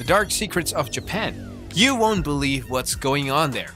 The Dark Secrets of Japan. You won't believe what's going on there.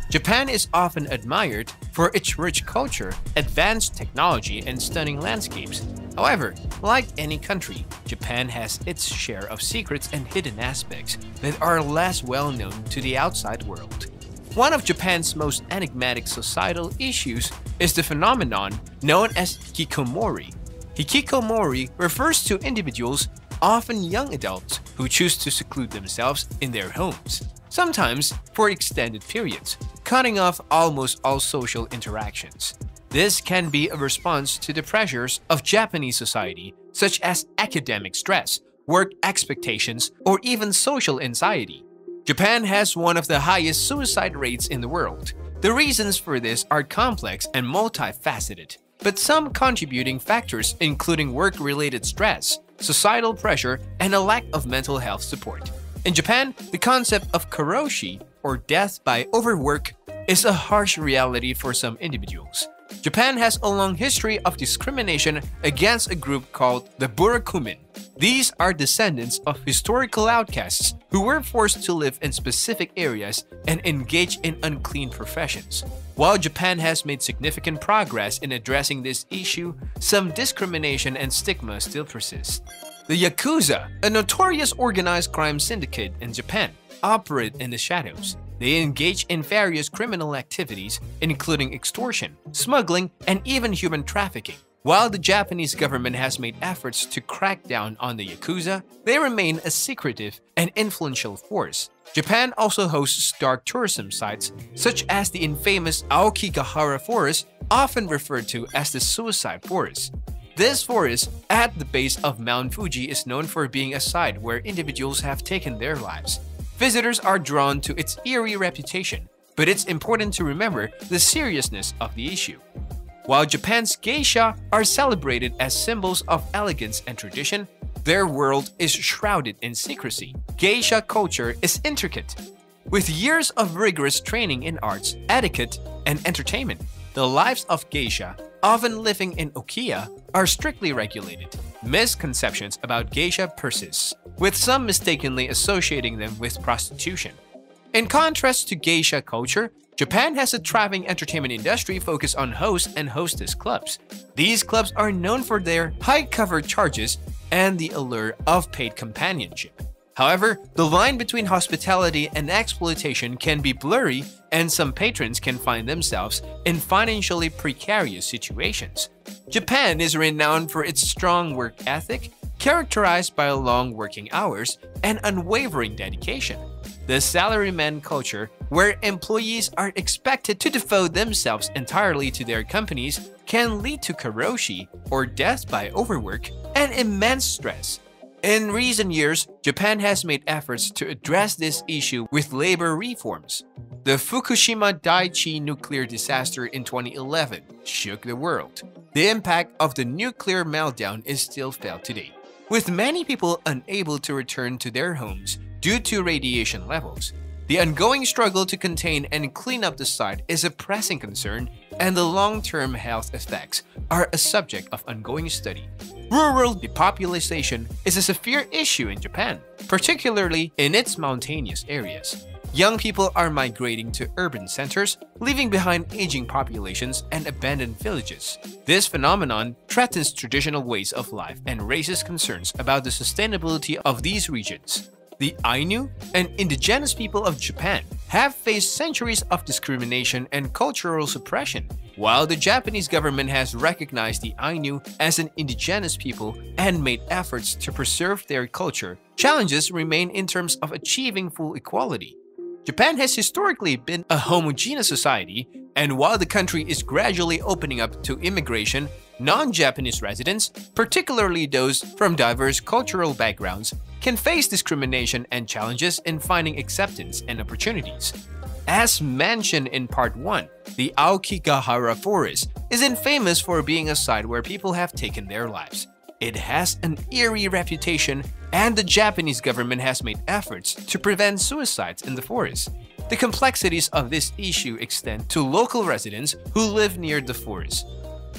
Japan is often admired for its rich culture, advanced technology, and stunning landscapes. However, like any country, Japan has its share of secrets and hidden aspects that are less well known to the outside world. One of Japan's most enigmatic societal issues is the phenomenon known as hikikomori. Hikikomori refers to individuals, often young adults, who choose to seclude themselves in their homes, sometimes for extended periods, cutting off almost all social interactions. This can be a response to the pressures of Japanese society, such as academic stress, work expectations, or even social anxiety. Japan has one of the highest suicide rates in the world. The reasons for this are complex and multifaceted, but some contributing factors including work-related stress, societal pressure, and a lack of mental health support. In Japan, the concept of karoshi, or death by overwork, is a harsh reality for some individuals. Japan has a long history of discrimination against a group called the Burakumin. These are descendants of historical outcasts who were forced to live in specific areas and engage in unclean professions. While Japan has made significant progress in addressing this issue, some discrimination and stigma still persist. The Yakuza, a notorious organized crime syndicate in Japan, operate in the shadows. They engage in various criminal activities, including extortion, smuggling, and even human trafficking. While the Japanese government has made efforts to crack down on the Yakuza, they remain a secretive and influential force. Japan also hosts dark tourism sites, such as the infamous Aokigahara Forest, often referred to as the Suicide Forest. This forest, at the base of Mount Fuji, is known for being a site where individuals have taken their lives. Visitors are drawn to its eerie reputation, but it's important to remember the seriousness of the issue. While Japan's geisha are celebrated as symbols of elegance and tradition, their world is shrouded in secrecy. Geisha culture is intricate, with years of rigorous training in arts, etiquette, and entertainment. The lives of geisha, often living in okiya, are strictly regulated. Misconceptions about geisha persist, with some mistakenly associating them with prostitution. In contrast to geisha culture, Japan has a thriving entertainment industry focused on host and hostess clubs. These clubs are known for their high cover charges and the allure of paid companionship. However, the line between hospitality and exploitation can be blurry, and some patrons can find themselves in financially precarious situations. Japan is renowned for its strong work ethic, characterized by long working hours and unwavering dedication. The salaryman culture, where employees are expected to devote themselves entirely to their companies, can lead to karoshi, or death by overwork, and immense stress. In recent years, Japan has made efforts to address this issue with labor reforms. The Fukushima Daiichi nuclear disaster in 2011 shook the world. The impact of the nuclear meltdown is still felt today, with many people unable to return to their homes due to radiation levels. The ongoing struggle to contain and clean up the site is a pressing concern, and the long-term health effects are a subject of ongoing study. Rural depopulation is a severe issue in Japan, particularly in its mountainous areas. Young people are migrating to urban centers, leaving behind aging populations and abandoned villages. This phenomenon threatens traditional ways of life and raises concerns about the sustainability of these regions. The Ainu, an indigenous people of Japan, have faced centuries of discrimination and cultural suppression. While the Japanese government has recognized the Ainu as an indigenous people and made efforts to preserve their culture, challenges remain in terms of achieving full equality. Japan has historically been a homogeneous society, and while the country is gradually opening up to immigration, non-Japanese residents, particularly those from diverse cultural backgrounds, can face discrimination and challenges in finding acceptance and opportunities. As mentioned in Part 1, the Aokigahara Forest is infamous for being a site where people have taken their lives. It has an eerie reputation, and the Japanese government has made efforts to prevent suicides in the forest. The complexities of this issue extend to local residents who live near the forest.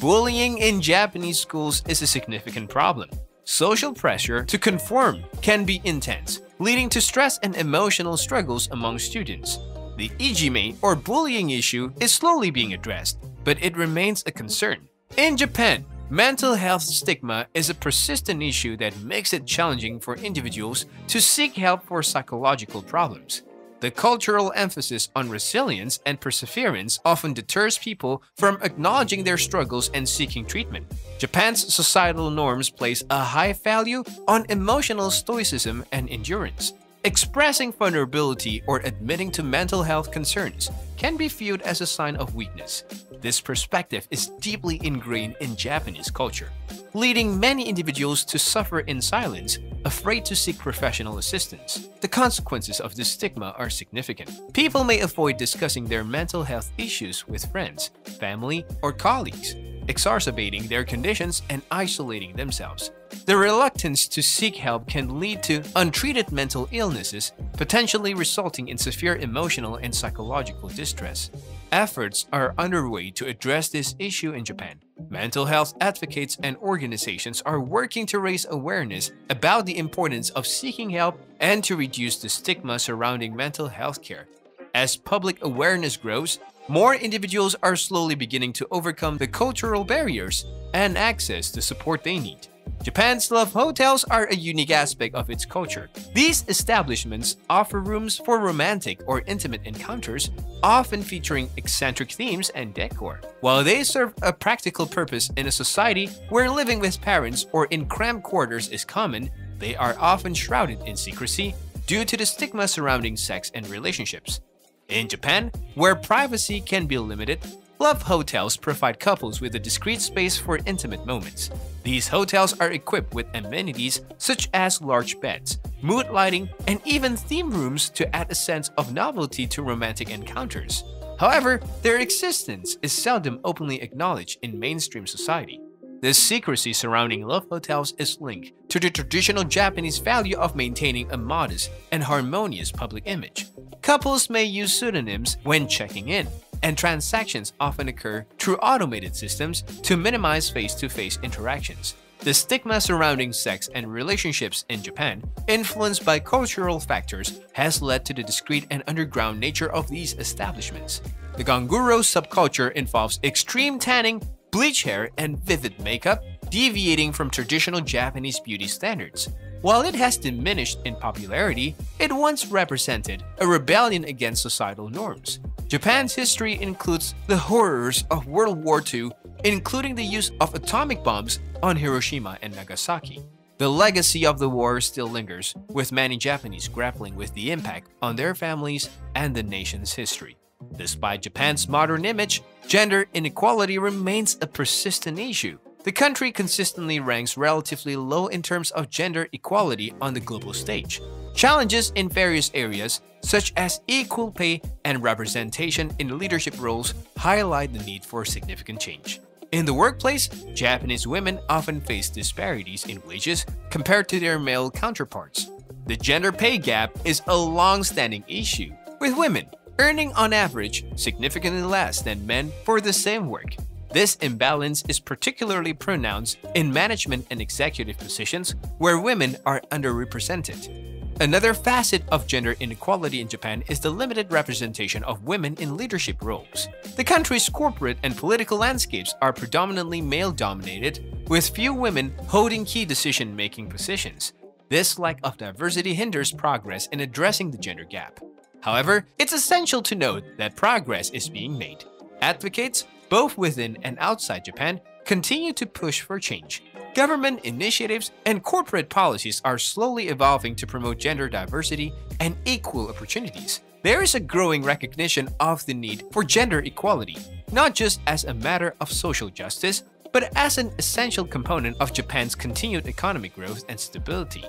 Bullying in Japanese schools is a significant problem. Social pressure to conform can be intense, leading to stress and emotional struggles among students. The ijime or bullying issue is slowly being addressed, but it remains a concern. In Japan, mental health stigma is a persistent issue that makes it challenging for individuals to seek help for psychological problems. The cultural emphasis on resilience and perseverance often deters people from acknowledging their struggles and seeking treatment. Japan's societal norms place a high value on emotional stoicism and endurance. Expressing vulnerability or admitting to mental health concerns can be viewed as a sign of weakness. This perspective is deeply ingrained in Japanese culture, leading many individuals to suffer in silence, afraid to seek professional assistance. The consequences of this stigma are significant. People may avoid discussing their mental health issues with friends, family, or colleagues, exacerbating their conditions and isolating themselves. The reluctance to seek help can lead to untreated mental illnesses, potentially resulting in severe emotional and psychological distress. Efforts are underway to address this issue in Japan. Mental health advocates and organizations are working to raise awareness about the importance of seeking help and to reduce the stigma surrounding mental health care. As public awareness grows, more individuals are slowly beginning to overcome the cultural barriers and access the support they need. Japan's love hotels are a unique aspect of its culture. These establishments offer rooms for romantic or intimate encounters, often featuring eccentric themes and decor. While they serve a practical purpose in a society where living with parents or in cramped quarters is common, they are often shrouded in secrecy due to the stigma surrounding sex and relationships. In Japan, where privacy can be limited, love hotels provide couples with a discreet space for intimate moments. These hotels are equipped with amenities such as large beds, mood lighting, and even theme rooms to add a sense of novelty to romantic encounters. However, their existence is seldom openly acknowledged in mainstream society. The secrecy surrounding love hotels is linked to the traditional Japanese value of maintaining a modest and harmonious public image. Couples may use pseudonyms when checking in, and transactions often occur through automated systems to minimize face-to-face interactions. The stigma surrounding sex and relationships in Japan, influenced by cultural factors, has led to the discreet and underground nature of these establishments. The Ganguro subculture involves extreme tanning, bleach hair, and vivid makeup, deviating from traditional Japanese beauty standards. While it has diminished in popularity, it once represented a rebellion against societal norms. Japan's history includes the horrors of World War II, including the use of atomic bombs on Hiroshima and Nagasaki. The legacy of the war still lingers, with many Japanese grappling with the impact on their families and the nation's history. Despite Japan's modern image, gender inequality remains a persistent issue. The country consistently ranks relatively low in terms of gender equality on the global stage. Challenges in various areas, such as equal pay and representation in leadership roles, highlight the need for significant change. In the workplace, Japanese women often face disparities in wages compared to their male counterparts. The gender pay gap is a long-standing issue, with women earning on average significantly less than men for the same work. This imbalance is particularly pronounced in management and executive positions where women are underrepresented. Another facet of gender inequality in Japan is the limited representation of women in leadership roles. The country's corporate and political landscapes are predominantly male-dominated, with few women holding key decision-making positions. This lack of diversity hinders progress in addressing the gender gap. However, it's essential to note that progress is being made. Advocates, both within and outside Japan, continue to push for change. Government initiatives and corporate policies are slowly evolving to promote gender diversity and equal opportunities. There is a growing recognition of the need for gender equality, not just as a matter of social justice, but as an essential component of Japan's continued economic growth and stability.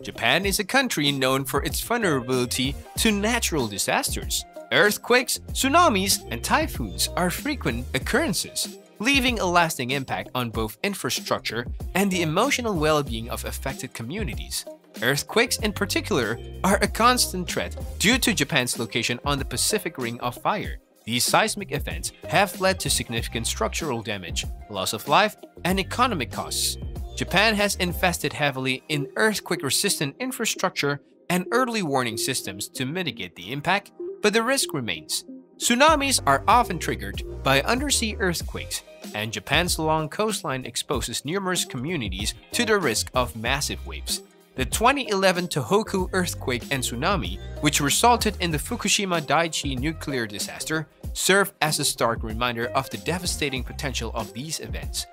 Japan is a country known for its vulnerability to natural disasters. Earthquakes, tsunamis, and typhoons are frequent occurrences, leaving a lasting impact on both infrastructure and the emotional well-being of affected communities. Earthquakes in particular are a constant threat due to Japan's location on the Pacific Ring of Fire. These seismic events have led to significant structural damage, loss of life, and economic costs. Japan has invested heavily in earthquake-resistant infrastructure and early warning systems to mitigate the impact, but the risk remains. Tsunamis are often triggered by undersea earthquakes, and Japan's long coastline exposes numerous communities to the risk of massive waves. The 2011 Tohoku earthquake and tsunami, which resulted in the Fukushima Daiichi nuclear disaster, serve as a stark reminder of the devastating potential of these events.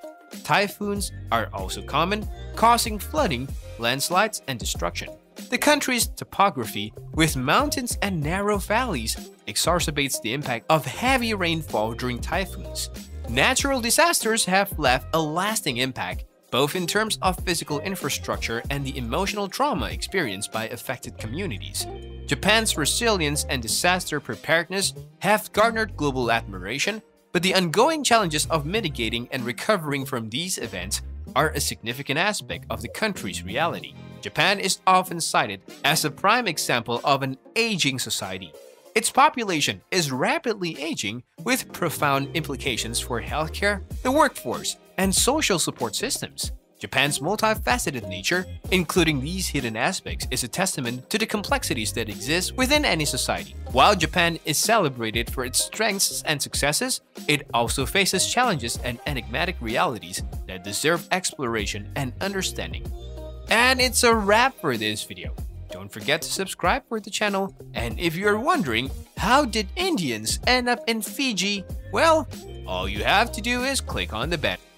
Typhoons are also common, causing flooding, landslides, and destruction. The country's topography, with mountains and narrow valleys, exacerbates the impact of heavy rainfall during typhoons. Natural disasters have left a lasting impact, both in terms of physical infrastructure and the emotional trauma experienced by affected communities. Japan's resilience and disaster preparedness have garnered global admiration, but the ongoing challenges of mitigating and recovering from these events are a significant aspect of the country's reality. Japan is often cited as a prime example of an aging society. Its population is rapidly aging, with profound implications for healthcare, the workforce, and social support systems. Japan's multifaceted nature, including these hidden aspects, is a testament to the complexities that exist within any society. While Japan is celebrated for its strengths and successes, it also faces challenges and enigmatic realities that deserve exploration and understanding. And it's a wrap for this video. Don't forget to subscribe for the channel, and if you're wondering, how did Indians end up in Fiji? Well, all you have to do is click on the banner.